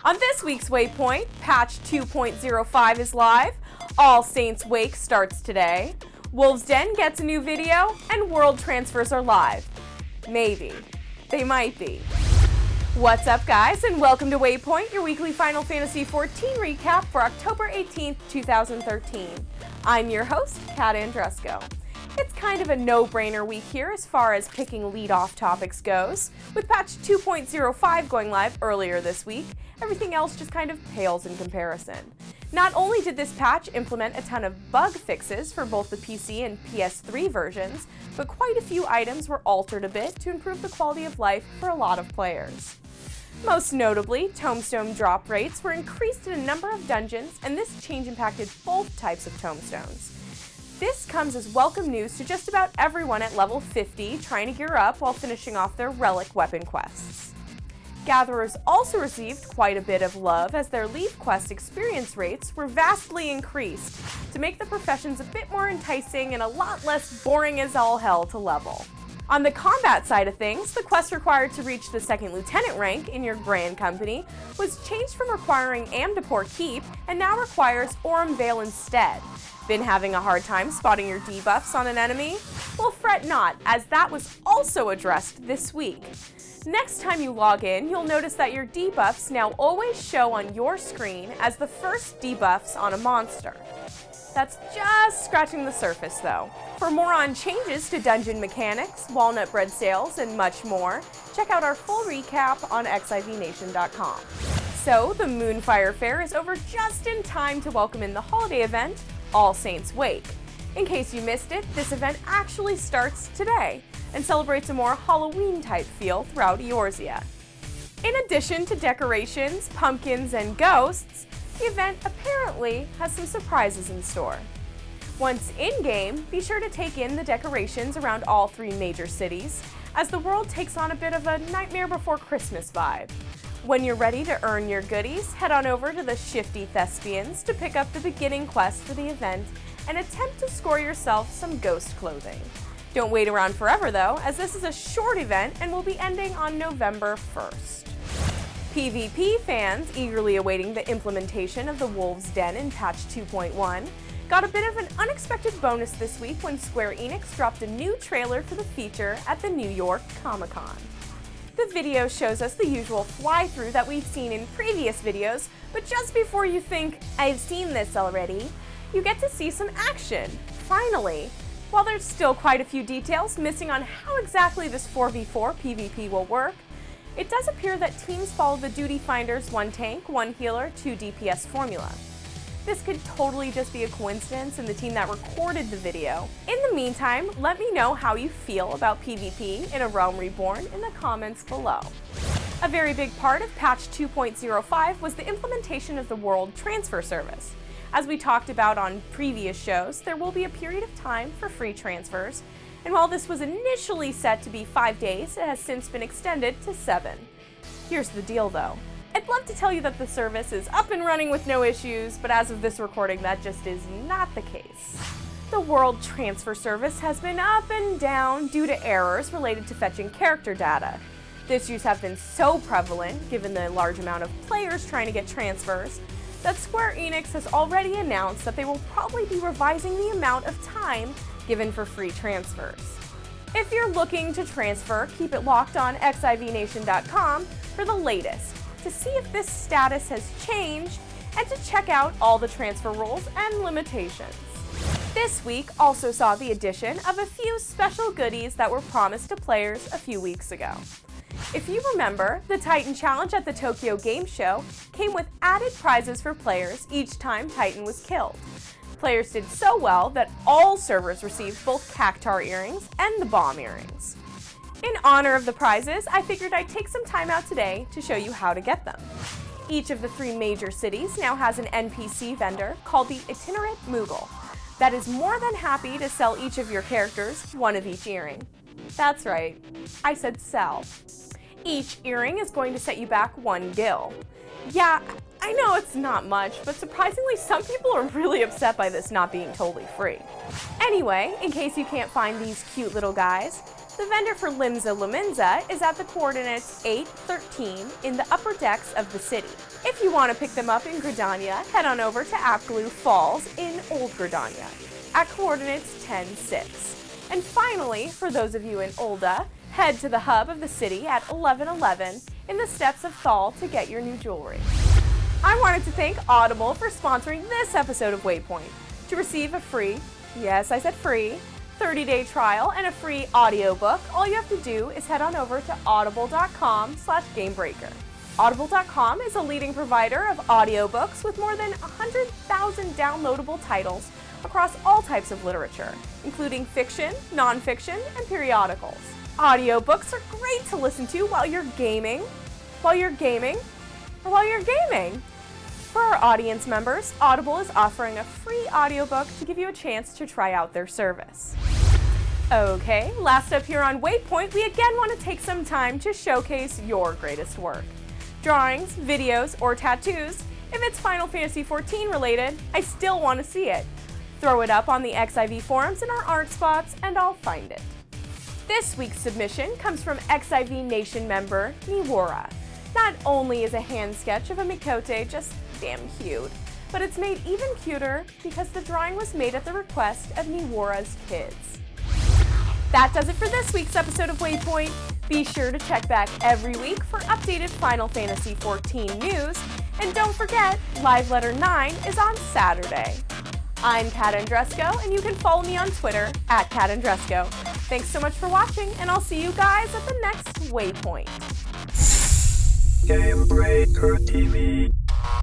On this week's Waypoint, patch 2.05 is live, All Saints Wake starts today, Wolves Den gets a new video, and world transfers are live. Maybe. They might be. What's up, guys, and welcome to Waypoint, your weekly Final Fantasy XIV recap for October 18th, 2013. I'm your host, Kat Andresco. It's kind of a no-brainer week here as far as picking lead-off topics goes. With patch 2.05 going live earlier this week, everything else just kind of pales in comparison. Not only did this patch implement a ton of bug fixes for both the PC and PS3 versions, but quite a few items were altered a bit to improve the quality of life for a lot of players. Most notably, tombstone drop rates were increased in a number of dungeons, and this change impacted both types of tombstones. This comes as welcome news to just about everyone at level 50 trying to gear up while finishing off their relic weapon quests. Gatherers also received quite a bit of love as their leave quest experience rates were vastly increased to make the professions a bit more enticing and a lot less boring as all hell to level. On the combat side of things, the quest required to reach the second lieutenant rank in your Grand Company was changed from requiring Amdapor Keep and now requires Aurum Vale instead. Been having a hard time spotting your debuffs on an enemy? Well, fret not, as that was also addressed this week. Next time you log in, you'll notice that your debuffs now always show on your screen as the first debuffs on a monster. That's just scratching the surface though. For more on changes to dungeon mechanics, walnut bread sales, and much more, check out our full recap on xivnation.com. So, the Moonfire Fair is over just in time to welcome in the holiday event, All Saints Wake. In case you missed it, this event actually starts today and celebrates a more Halloween-type feel throughout Eorzea. In addition to decorations, pumpkins, and ghosts, the event apparently has some surprises in store. Once in-game, be sure to take in the decorations around all three major cities, as the world takes on a bit of a Nightmare Before Christmas vibe. When you're ready to earn your goodies, head on over to the Shifty Thespians to pick up the beginning quest for the event and attempt to score yourself some ghost clothing. Don't wait around forever though, as this is a short event and will be ending on November 1st. PvP fans eagerly awaiting the implementation of the Wolves Den in patch 2.1 got a bit of an unexpected bonus this week when Square Enix dropped a new trailer for the feature at the New York Comic-Con. The video shows us the usual fly-through that we've seen in previous videos, but just before you think, I've seen this already, you get to see some action, finally. While there's still quite a few details missing on how exactly this 4v4 PvP will work, it does appear that teams follow the Duty Finder's 1 tank, 1 healer, 2 DPS formula. This could totally just be a coincidence in the team that recorded the video. In the meantime, let me know how you feel about PvP in a Realm Reborn in the comments below. A very big part of patch 2.05 was the implementation of the World Transfer Service. As we talked about on previous shows, there will be a period of time for free transfers, and while this was initially set to be 5 days, it has since been extended to 7. Here's the deal though. I'd love to tell you that the service is up and running with no issues, but as of this recording, that just is not the case. The World Transfer Service has been up and down due to errors related to fetching character data. The issues have been so prevalent, given the large amount of players trying to get transfers, that Square Enix has already announced that they will probably be revising the amount of time given for free transfers. If you're looking to transfer, keep it locked on xivnation.com for the latest, to see if this status has changed, and to check out all the transfer rules and limitations. This week also saw the addition of a few special goodies that were promised to players a few weeks ago. If you remember, the Titan Challenge at the Tokyo Game Show came with added prizes for players each time Titan was killed. Players did so well that all servers received both Cactar earrings and the bomb earrings. In honor of the prizes, I figured I'd take some time out today to show you how to get them. Each of the 3 major cities now has an NPC vendor called the Itinerant Moogle that is more than happy to sell each of your characters 1 of each earring. That's right, I said sell. Each earring is going to set you back 1 gil. Yeah, I know it's not much, but surprisingly some people are really upset by this not being totally free. Anyway, in case you can't find these cute little guys, The vendor for Limsa Luminza is at the coordinates 813 in the upper decks of the city. If you want to pick them up in Gridania, head on over to Apgloo Falls in Old Gridania at coordinates 10-6. And finally, for those of you in Olda, head to the hub of the city at 1111 in the Steps of Thal to get your new jewelry. I wanted to thank Audible for sponsoring this episode of Waypoint. To receive a free, yes, I said free, 30-day trial and a free audiobook, all you have to do is head on over to audible.com/gamebreaker. Audible.com is a leading provider of audiobooks with more than 100,000 downloadable titles across all types of literature, including fiction, nonfiction, and periodicals. Audiobooks are great to listen to while you're gaming, or while you're gaming. For our audience members, Audible is offering a free audiobook to give you a chance to try out their service. Okay, last up here on Waypoint, we again want to take some time to showcase your greatest work. Drawings, videos, or tattoos. If it's Final Fantasy XIV related, I still want to see it. Throw it up on the XIV forums in our art spots and I'll find it. This week's submission comes from XIV Nation member Niwara. Not only is a hand sketch of a Mikote just damn cute, but it's made even cuter because the drawing was made at the request of Niwara's kids. That does it for this week's episode of Waypoint. Be sure to check back every week for updated Final Fantasy XIV news, and don't forget, Live Letter 9 is on Saturday. I'm Kat Andresco, and you can follow me on Twitter at Kat Andresco. Thanks so much for watching, and I'll see you guys at the next Waypoint. Game Breaker TV.